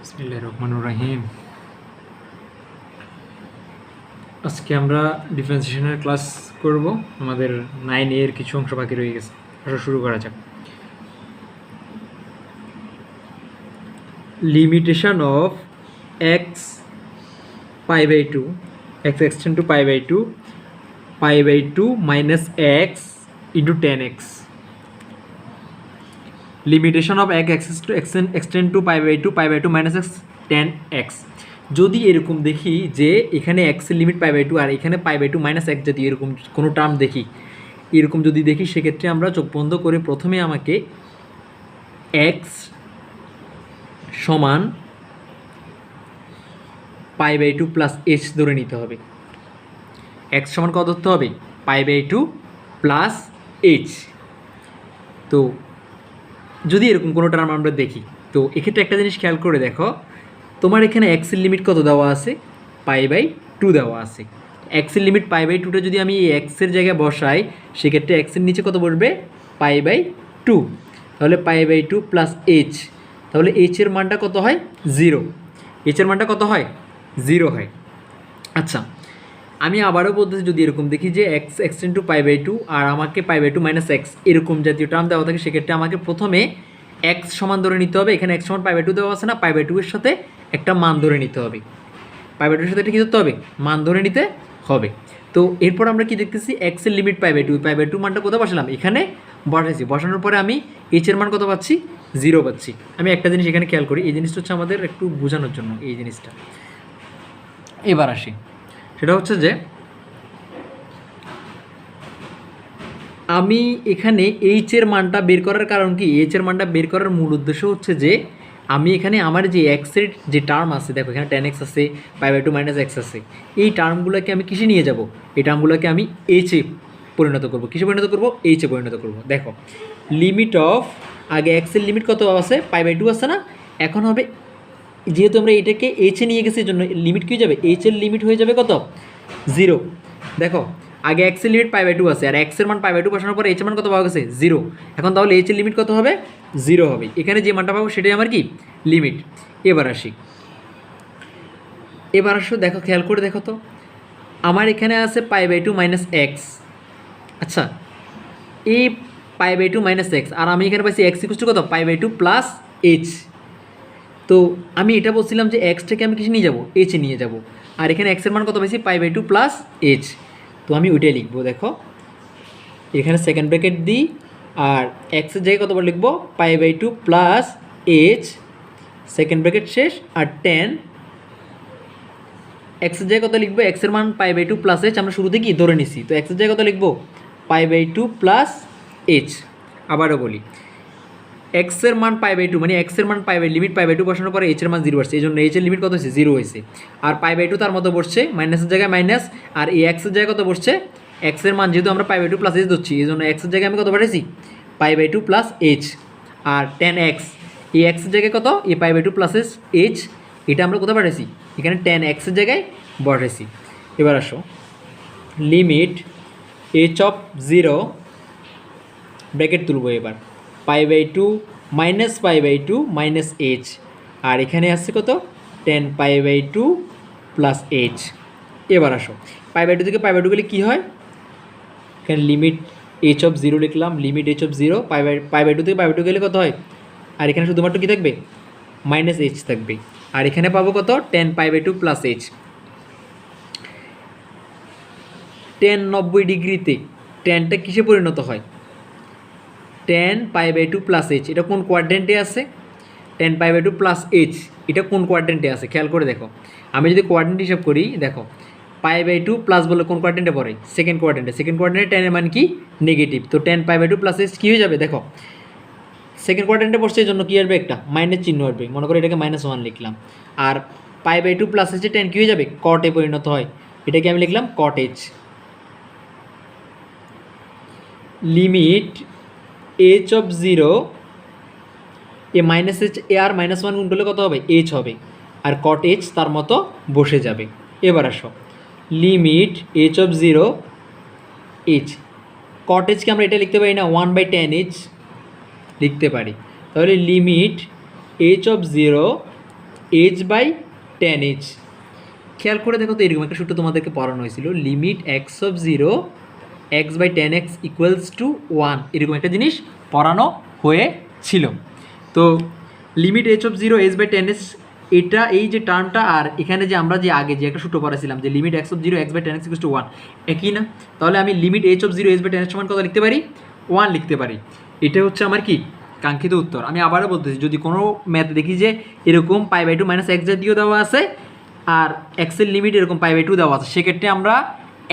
বিসমিল্লাহির রহমানির রহিম। আজকে আমরা ডিফারেন্সিয়েশনের ক্লাস করব। আমাদের 9 এর কিছু অংশ বাকি রয়ে গেছে। আসলে শুরু করা যাক। Limitation of X pi by two, X extend to pi by two minus X into 10x। Limitation of extend to pi by two minus X 10x। যদি এরকম দেখি যে এখানে এক্সের লিমিট পাই বাই টু আর এখানে পাই বাই টু মাইনাস এক, যদি এরকম কোনো টার্ম দেখি, এরকম যদি দেখি, সেক্ষেত্রে আমরা চোখ বন্ধ করে প্রথমে আমাকে এক্স সমান pi by two plus H ধরে নিতে হবে। এক্স সমান কত ধরতে হবে? Pi by two plus H. তো যদি এরকম কোনো টার্ম আমরা দেখি, তো এক্ষেত্রে একটা জিনিস খেয়াল করে দেখো, তোমার এখানে এক্সের লিমিট কত দেওয়া আছে? পাই বাই টু দেওয়া আছে। এক্সের লিমিট পাই বাই টুটা যদি আমি এক্সের জায়গায় বসাই, সেক্ষেত্রে এক্সের নিচে কত বসবে? Pi by two. তাহলে pi by two plus H, তাহলে এইচের মানটা কত হয়? 0। এইচের মানটা কত হয়? 0 হয়। আচ্ছা, আমি আবারও বলতেছি, যদি এরকম দেখি যে X extend to pi by two আর আমাকে pi by two minus X এরকম জাতীয় টার্ম দেওয়া থাকে, সেক্ষেত্রে আমাকে প্রথমে এক্স সমান ধরে নিতে হবে। এখানে এক্স সমান পাই বাই টু দেওয়া আছে না, পাই বাই টু এর সাথে একটা মান ধরে নিতে হবে। পাই বাই টুর সাথে এটা কী ধরতে হবে? মান ধরে নিতে হবে। তো এরপর আমরা কি দেখতেছি, এক্সের লিমিট পাই বাই টু মানটা কোথায় বসালাম? এখানে বসাইছি। বসানোর পরে আমি এইচের মান কত পাচ্ছি? 0 পাচ্ছি। আমি একটা জিনিস এখানে খেয়াল করি, এই জিনিসটা হচ্ছে আমাদের একটু বোঝানোর জন্য এই জিনিসটা। এবার আসি, সেটা হচ্ছে যে আমি এখানে এইচের মানটা বের করার কারণ কি? এইচের মানটা বের করার মূল উদ্দেশ্য হচ্ছে যে আমি এখানে আমার যে এক্সের যে টার্ম আছে, দেখো এখানে 10x আছে, pi by two minus X আছে, এই টার্মগুলোকে আমি কিসে নিয়ে যাব? এই টার্মগুলোকে আমি এইচে পরিণত করব। কিসে পরিণত করব? এইচে পরিণত করব। দেখো লিমিট অফ, আগে এক্সের লিমিট কত আছে? পাই বাই টু আছে না? এখন হবে, যেহেতু আমরা এটাকে এইচে নিয়ে গেছি, এই জন্য লিমিট কী হয়ে যাবে? এইচের লিমিট হয়ে যাবে কত? 0। দেখো আগে এক্সের লিমিট পাই বাই টু আছে, আর এক্সের মান পাই বাই টু বসানোর পরে এইচের মান কত পাওয়া গেছে? 0। এখন তাহলে এইচের লিমিট কত হবে? 0 হবে। এখানে যে মানটা পাবো সেটাই আমার কি? লিমিট। এবার আসি, দেখো খেয়াল করে দেখো তো, আমার এখানে আছে pi by two minus X. আচ্ছা, এই pi by two minus X, আর আমি এখানে পাইছি এক্স ইকুয়াল টু কত? Pi by two plus H. তো আমি এটা বলছিলাম যে এক্সটাকে আমি কিছু নিয়ে যাব? এইচে নিয়ে যাব। আর এখানে এক্সের মান কত পাইছি? Pi by two plus H. তো আমি ওইটাই লিখবো। দেখো এখানে সেকেন্ড ব্র্যাকেট দিই, আর এক্সের জায়গায় কতবার লিখবো? Pi by two plus H, second bracket শেষ, আর 10 এক্সের জায়গায় কত লিখবো? এক্সের মান pi by two plus H আমরা শুরুতে কি ধরে নিছি, তো এক্সের জায়গায় কত লিখবো? Pi by two plus H. আবারও বলি, এক্সের মান পাই বাই টু, মানে এক্সের মান pi by, limit pi by two বসানোর পরে এইচের মান 0 আসছে, এই জন্য এইচের লিমিট কত হয়েছে? 0 হয়েছে। আর পাই বাই টু তার মতো বসছে, মাইনাসের জায়গায় মাইনাস, আর এই এক্সের জায়গায় কত বসছে? এক্সের মান যেহেতু আমরা pi by two plus H ধরছি, এই জন্য এক্সের জায়গায় আমি কত পাঠাইছি? Pi by two plus H. আর 10x, এই এক্সের জায়গায় কত? এই pi by two plus H, এটা আমরা কোথায় পাঠাইছি? এখানে 10xের জায়গায় বসাইছি। এবার আসো, লিমিট এইচ অফ 0, ব্র্যাকেট তুলবো এবার, pi by two minus pi by two minus H, আর এখানে আসছে কত? 10 pi by two plus H. এবার আসো, পাই বাই টু থেকে পাই বাই টু গেলে কী হয়? এখানে লিমিট এইচ অফ 0 লিখলাম, limit H of 0, pi by two থেকে পাই বাই টু গেলে কত হয়? আর এখানে শুধুমাত্র কী থাকবে? মাইনাস এইচ থাকবে। আর এখানে পাবো কত? 10 pi by two plus H. 10 90 ডিগ্রিতে 10টা কিসে পরিণত হয়? 10 pi by two plus H, এটা কোন কোয়াড্রেন্টে আছে? 10 pi by two plus H, এটা কোন কোয়াড্রেন্টে আছে? খেয়াল করে দেখো, আমি যদি কোয়াড্রেন্ট হিসাব করি, দেখো পাই বাই টু প্লাস বলে কোন কোয়াড্রেন্টে পড়ে? সেকেন্ড কোয়াড্রেন্টে। সেকেন্ড কোয়াড্রেন্টে 10 এর মান কি? নেগেটিভ। তো 10 pi by two plus H কী হয়ে যাবে? দেখো সেকেন্ড কোয়াড্রেন্টে পড়ছে, এই জন্য কী আসবে? একটা মাইনাস চিহ্ন আসবে, মনে করি এটাকে -1 লিখলাম। আর পাই বাই টু প্লাস এইচে 10 কী হয়ে যাবে? কটে পরিণত হয়, এটাকে আমি লিখলাম cot H. Limit H of 0, এ মাইনাস এইচ, এ আর -1 গুণ করলে কত হবে? এইচ হবে, আর কট এইচ তার মতো বসে যাবে। এবার আসো, limit H of 0 H, cot এইচকে আমরা এটা লিখতে পারি না? 1/10h লিখতে পারি। তাহলে limit H of 0 H by ten H. খেয়াল করে দেখো তো, এরকম একটা সূত্র তোমাদেরকে পড়ানো হয়েছিল, limit X of zero X by ten X equals to one, এরকম একটা জিনিস পড়ানো হয়েছিল। তো limit H of zero H by ten X, এটা এই যে টার্মটা আর এখানে যে আমরা যে আগে যে একটা সূত্র পড়াছিলাম যে limit X of zero X by ten X equals to one, একই না? তাহলে আমি limit H of zero H by ten X সমান কত লিখতে পারি? ওয়ান লিখতে পারি। এটা হচ্ছে আমার কি কাঙ্ক্ষিত উত্তর। আমি আবারও বলতেছি, যদি কোনো ম্যাথ দেখি যে এরকম pi by two minus X জাতীয় দেওয়া আছে আর এক্সের লিমিট এরকম পাই বাই টু দেওয়া আছে, সেক্ষেত্রে আমরা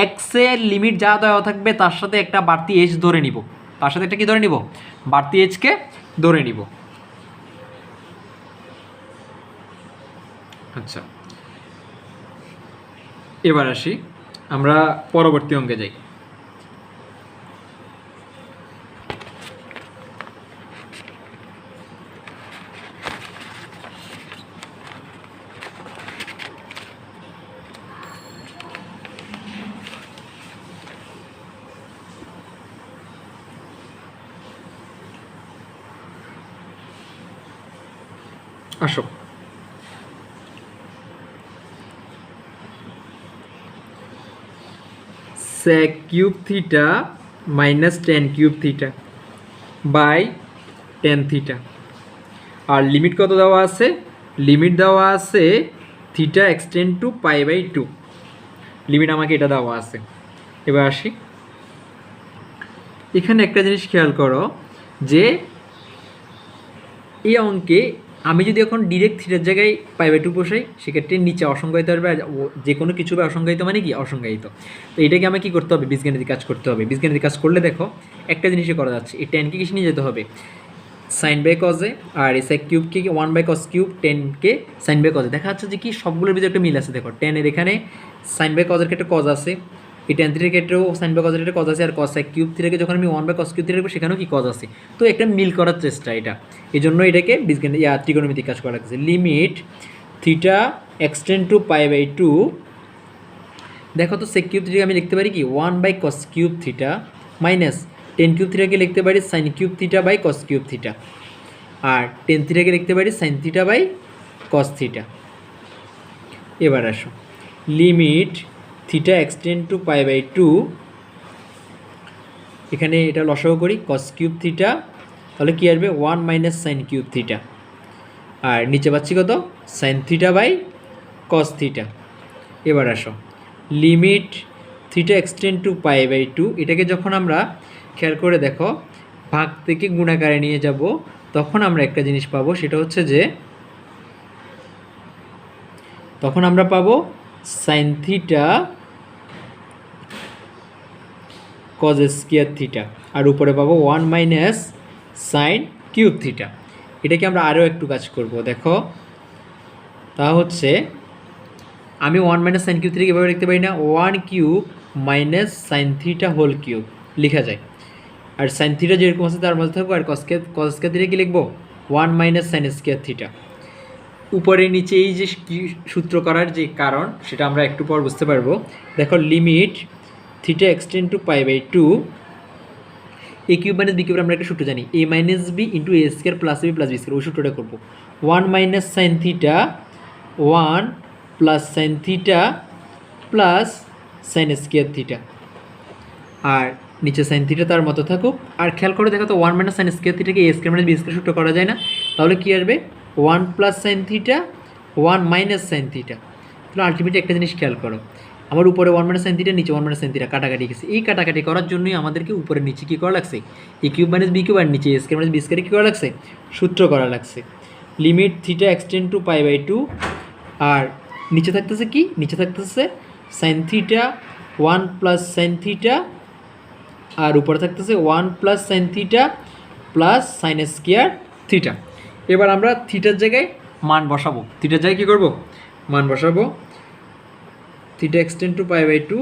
এক্সের লিমিট যা দেওয়া থাকবে তার সাথে একটা বাড়তি এইচ ধরে নিব, তার সাথে একটা কি ধরে নিব? বাড়তি এইচকে ধরে নিব। আচ্ছা, এবার আসি আমরা পরবর্তী অঙ্কে যাই। আসো, sec cube theta minus ten cube theta by ten theta, আর লিমিট কত দেওয়া আছে? লিমিট দেওয়া আছে theta extend to pi by two, limit আমাকে এটা দেওয়া আছে। এবার আসি, এখানে একটা জিনিস খেয়াল করো যে এই অঙ্কে আমি যদি এখন ডিরেক্ট থিটার জায়গায় পাই বাই টু বসাই, সেক্ষেত্রে নিচে অসংজ্ঞায়িত আসবে, আর যে কোনো কিছু বা অসংজ্ঞায়িত মানে কি অসংজ্ঞায়িত। তো এটাকে আমাকে কী করতে হবে? বীজগণিতিক কাজ করতে হবে। বীজগণিতিক কাজ করলে দেখো একটা জিনিসই করা যাচ্ছে, এই টেনকে কিসে নিয়ে যেতে হবে? সাইন বাই কজে, আর এই সেক কিউবকে ওয়ান বাই কস কিউব, টেনকে সাইন বাই কজে। দেখা যাচ্ছে যে কি সবগুলোর ভিতরে একটা মিল আছে। দেখো টেনের এখানে সাইন বাই কজের ক্ষেত্রে কজ আছে, এই টেন থিটার ক্ষেত্রেও সাইন বাই কজের ক্ষেত্রে কজ আছে, আর কস সেক কিউব থিটাকে যখন আমি one by cos cube theta রাখবো সেখানেও কি কজ আছে। তো একটা মিল করার চেষ্টা এটা, এই জন্য এটাকে বীজগণিত ত্রিকোণমিতিক কাজ করা লাগছে। Limit theta extend to pi by two, দেখো তো সেক কিউব থিটাকে আমি লিখতে পারি কি one by cos cube theta minus ten cube থিটাকে লিখতে পারি sine cube theta by cos cube theta, আর টেন থিটাকে লিখতে পারি sine theta by cos theta. এবার আসো, limit theta extend to pi by two, এখানে এটা লসাগু করি কস কিউব থিটা, তাহলে কী আসবে? One minus sine cube theta, আর নিচে পাচ্ছি কত? Sine theta by cos theta. এবার আসো, limit theta extend to pi by two, এটাকে যখন আমরা খেয়াল করে দেখো ভাগ থেকে গুণাকারে নিয়ে যাব, তখন আমরা একটা জিনিস পাবো, সেটা হচ্ছে যে তখন আমরা পাবো sine theta cos square theta, আর উপরে পাবো one minus sine cube theta. এটাকে আমরা আরও একটু কাজ করব, দেখো তা হচ্ছে আমি ওয়ান মাইনাস সাইন কিউব থিটাকে এভাবে লিখতে পারি না, one cube minus sine theta whole cube লেখা যায়। আর সাইন থিটা যেরকম আছে তার মধ্যে থাকবো, আর কস স্কোয়ার থিটা কি লিখবো? One minus sign square theta. উপরে নিচে এই যে সূত্র করার যে কারণ সেটা আমরা একটু পর বুঝতে পারবো। দেখো limit theta extend to pi by two, a cube minus b কিউবের আমরা একটা সূত্র জানি, a minus b into a square plus b plus b square, ওই সূত্রটা করবো। One minus sine theta one plus sine theta plus sine square theta, আর নিচে সাইন থিটা তার মতো থাকুক। আর খেয়াল করে দেখো তো ওয়ান মাইনাস সাইন স্কোয়ার থিটাকে এ স্কোয়ার মাইনাস বি স্কোয়ার সূত্র করা যায় না, তাহলে কী আসবে? One plus sine theta one minus sine theta. তাহলে আলটিমেটলি একটা জিনিস খেয়াল করো, আমার উপরে ওয়ান মাইনাস সাইন থিটা, নিচে ওয়ান মাইনাস সাইন থিটা কাটাকাটি গেছে। এই কাটাকাটি করার জন্যই আমাদেরকে উপরে নিচে কী করা লাগছে? এ কিউব মাইনাস বি কিউব, আর নিচে এ স্কোয়ার মাইনাস বি স্কোয়ারে কী করা লাগছে? সূত্র করা লাগছে। Limit theta extend to pi by two, আর নিচে থাকতেছে কি? নিচে থাকতেছে sine theta one plus sine theta, আর উপরে থাকতেছে one plus sine theta plus sine square theta. এবার আমরা থিটার জায়গায় মান বসাবো, থিটার জায়গায় কী করবো? মান বসাবো। Theta extend to pi by two,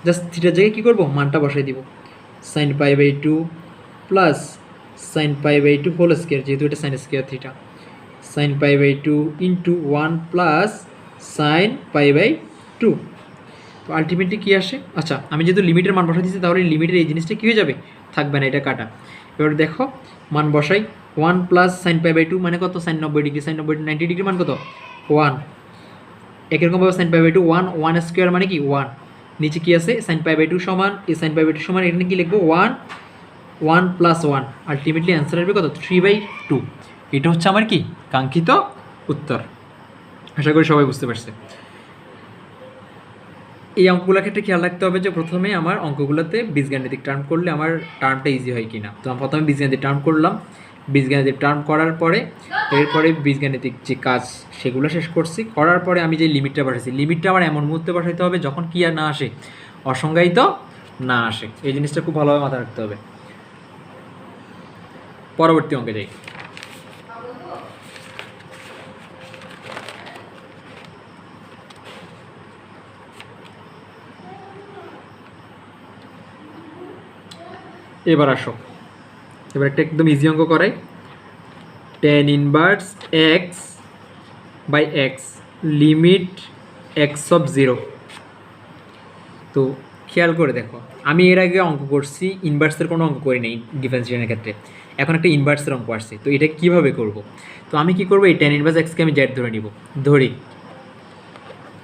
just থিটার জায়গায় কী করবো? মানটা বসাই দিব, sine pi by two plus sine pi by two whole square, যেহেতু এটা sine square theta, sine pi by two into one plus sine pi by two. তো আলটিমেটলি কী আসে? আচ্ছা, আমি যেহেতু লিমিটের মান বসাই দিচ্ছি, তাহলে লিমিটের এই জিনিসটা কী হয়ে যাবে? থাকবে না, এটা কাটা। এবার দেখো মান বসাই, one plus sine pi by two মানে কত? সাইন 90 ডিগ্রি, সাইন 90 90 ডিগ্রি মান কত? ওয়ান। একই রকমভাবে sine pi by two one, one square মানে কি ওয়ান, নিচে কি আছে সাইন পাই বাই টু সমান, এই সাইন পাই বাই টু সমান, এখানে কি লিখবো one, one plus one, ultimately answer আসবে কত 3/2। এটা হচ্ছে আমার কি কাঙ্ক্ষিত উত্তর। আশা করি সবাই বুঝতে পারছে। এই অঙ্কগুলোর ক্ষেত্রে খেয়াল রাখতে হবে যে প্রথমে আমার অঙ্কগুলোতে বীজগাণিতিক টার্ম করলে আমার টার্মটা ইজি হয় কি না। তো আমি প্রথমে বীজগাণিতিক টার্ম করলাম, বীজগাণিতিক টার্ম করার পরে এরপরে বীজগাণিতিক যে কাজ সেগুলো শেষ করছি, করার পরে আমি যে লিমিটটা পাঠাইছি, লিমিটটা আমার এমন মুহূর্তে পাঠাইতে হবে যখন কি আর না আসে, অসংজ্ঞায়িত না আসে। এই জিনিসটা খুব ভালোভাবে মাথায় রাখতে হবে। পরবর্তী অঙ্কে যাই। এবার আসো, এবার একটা একদম ইজি অঙ্ক করাই। tan inverse X by X limit X of 0। তো খেয়াল করে দেখো, আমি এর আগে অঙ্ক করছি, ইনভার্সের কোনো অঙ্ক করি নাই ডিফারেন্সিয়েশনের ক্ষেত্রে, এখন একটা ইনভার্সের অঙ্ক আসছে। তো এটা কীভাবে করব? তো আমি কি করবো, এই tan ইনভার্স এক্সকে আমি জেড ধরে নিব, ধরি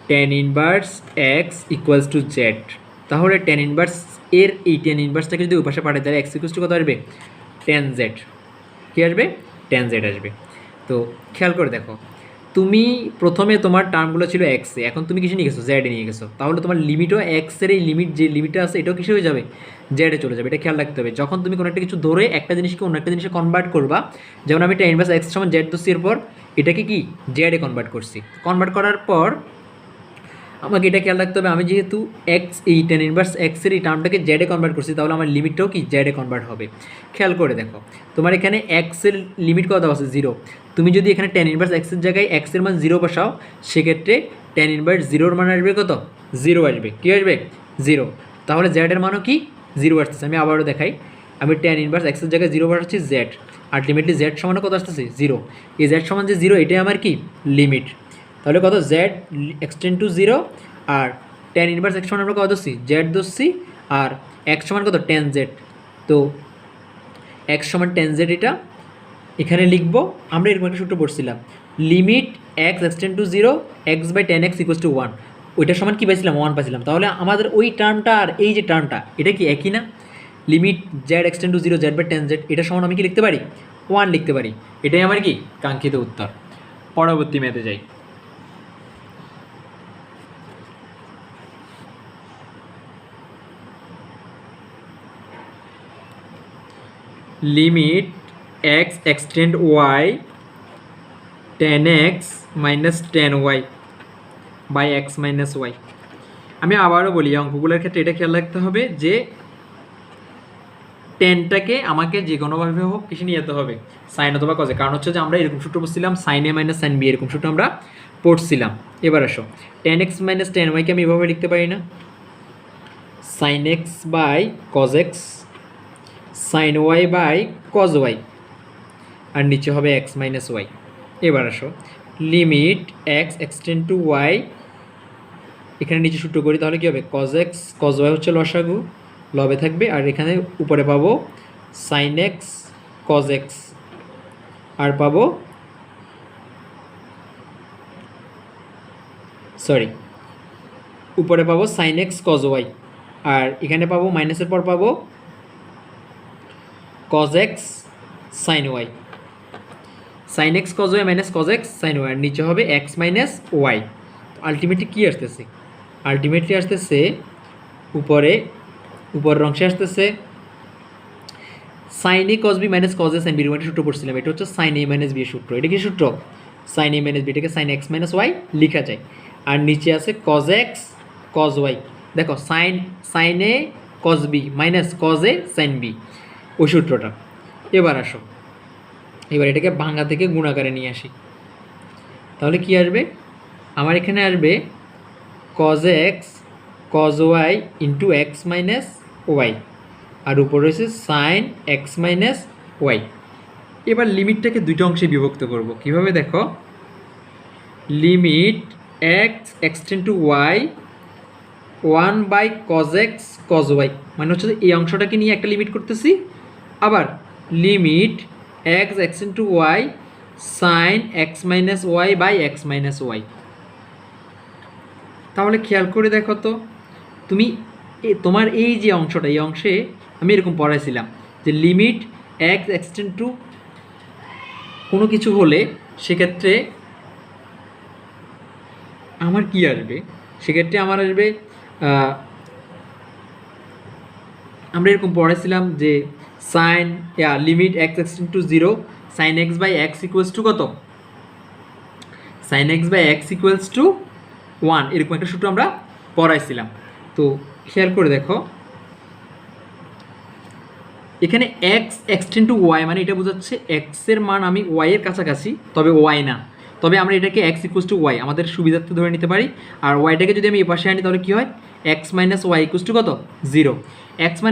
tan inverse x equals to Z. তাহলে tan ইনভার্স এর এই tan ইনভার্সটাকে যদি উপাশে পাঠাই তাহলে এক্স ইকুয়ালস টু কত আসবে, tan জেড। কী আসবে, tan জেড আসবে। তো খেয়াল করে দেখো, তুমি প্রথমে তোমার টার্মগুলো ছিল এক্সে, এখন তুমি কিছু নিয়ে গেছো জেডে নিয়ে গেছো, তাহলে তোমার লিমিটও এক্সের এই লিমিট যে লিমিটটা আছে এটাও কিছু হয়ে যাবে, জেডে চলে যাবে। এটা খেয়াল রাখতে হবে যখন তুমি কোনো একটা কিছু ধরে একটা জিনিসকে অন্য একটা জিনিসে কনভার্ট করবা। যেমন আমি tan ইনভার্স এক্স সমান জেড ধরছি, এরপর এটাকে কি জেডে কনভার্ট করছি। কনভার্ট করার পর আমাকে এটা খেয়াল রাখতে হবে, আমি যেহেতু এক্স এই tan ইনভার্স এক্সের এই টার্মটাকে জেডে কনভার্ট করছি, তাহলে আমার লিমিটটাও কি জেডে কনভার্ট হবে। খেয়াল করে দেখো, তোমার এখানে এক্সের লিমিট কত আছে 0। তুমি যদি এখানে tan ইনভার্স এক্সের জায়গায় এক্সের মান 0 বসাও, সেক্ষেত্রে tan ইনভার্স 0-র মান আসবে কত, 0 আসবে। কী আসবে, 0। তাহলে জেডের মানও কি 0 আসতেছে। আমি আবারও দেখাই, আমি tan ইনভার্স এক্সের জায়গায় 0 বসাচ্ছি, জেড, আলটিমেটলি জেড সমান কত আসতেছে 0। এই জেড সমান যে 0, এটাই আমার কি লিমিট। তাহলে কত জেড এক্সটেন্ড টু 0, আর tan ইনভার্স এক্স সমান আমরা কত ধরছি, জেড ধরছি, আর এক্স সমান কত tan জেড। তো এক্স সমান tan জেড এটা এখানে লিখবো। আমরা এরকম একটা সূত্র পড়ছিলাম, limit x extend to 0 X by tan X equals to 1। ওইটার সমান কী পাইছিলাম, 1 পাইছিলাম। তাহলে আমাদের ওই টার্মটা আর এই যে টার্মটা এটা কি একই না, limit Z extend to 0 Z by tan Z, এটা সমান আমি কি লিখতে পারি, 1 লিখতে পারি। এটাই আমার কি কাঙ্ক্ষিত উত্তর। পরবর্তী ম্যাথে যাই। Limit x extend y tan x minus tan y by x minus y. আমি আবারও বলি, অঙ্কগুলোর ক্ষেত্রে এটা খেয়াল রাখতে হবে যে টেনটাকে আমাকে যে কোনোভাবে হোক কিছু নিয়ে যেতে হবে, সাইন অথবা কজে। কারণ হচ্ছে যে আমরা এরকম সূত্র পড়ছিলাম, sine a minus sine b, এরকম সূত্র আমরা পড়ছিলাম। এবার আসো, tan এক্স মাইনাস tan ওয়াইকে আমি এভাবে লিখতে পারি না, sine x by cos x, sine y by cos y, আর নিচে হবে এক্স মাইনাস ওয়াই। এবার আসো, limit x extend to y, এখানে নিচে সূত্র করি তাহলে কী হবে, কজ এক্স কজ ওয়াই হচ্ছে লসাগু, লবে থাকবে, আর এখানে উপরে পাবো সাইন এক্স কজ এক্স, আর পাবো উপরে পাবো সাইন এক্স কজ ওয়াই, আর এখানে পাবো মাইনাসের পর পাবো cos x sine y, sine x cos y minus cos x sine y, আর নিচে হবে এক্স মাইনাস ওয়াই। আলটিমেটলি কী আসতেছে, আলটিমেটলি আসতেছে উপরের অংশে আসতেছে sine a cos b minus cos a sine b, একটা সূত্র পড়ছিলাম, এটা হচ্ছে সাইন এ মাইনাস বি এর সূত্র। এটা কি সূত্র, সাইন এ মাইনাস বি, এটাকে সাইন এক্স মাইনাস ওয়াই লেখা যায়। আর নিচে আছে কজ এক্স কজ ওয়াই, দেখো sine a cos b minus cos a sine b, ওই সূত্রটা। এবার আসো, এবার এটাকে ভাঙা থেকে গুণাকারে নিয়ে আসি, তাহলে কি আসবে, আমার এখানে আসবে cos x cos y into x minus y, আর উপর রয়েছে সাইন এক্স মাইনাস ওয়াই। এবার লিমিটটাকে দুটো অংশে বিভক্ত করব, কিভাবে দেখো, limit x extend to y 1 by cos x cos y, মানে হচ্ছে এই অংশটাকে নিয়ে একটা লিমিট করতেছি, আবার limit x extend to y sine x minus y by x minus y. তাহলে খেয়াল করে দেখো তো, তুমি তোমার এই যে অংশটা, এই অংশে আমি এরকম পড়াইছিলাম যে লিমিট এক্স এক্সটেন্ড টু কোনো কিছু হলে সেক্ষেত্রে আমার কি আসবে, সেক্ষেত্রে আমার আসবে আমরা এরকম পড়াইছিলাম যে sine limit x extend to 0 sine x by x equals to কত, sine x by x equals to 1, এরকম একটা সূত্র আমরা পড়াইছিলাম। তো খেয়াল করে দেখো এখানে এক্স এক্সটেন্ড টু ওয়াই মানে এটা বোঝাচ্ছে এক্সের মান আমি ওয়াইয়ের কাছাকাছি, তবে ওয়াই না, তবে আমরা এটাকে এক্স ইকুয়ালস টু ওয়াই আমাদের সুবিধার্থে ধরে নিতে পারি। আর ওয়াইটাকে যদি আমি এ পাশে আনি তাহলে কী হয়, x minus y equals to কত, 0। এক্স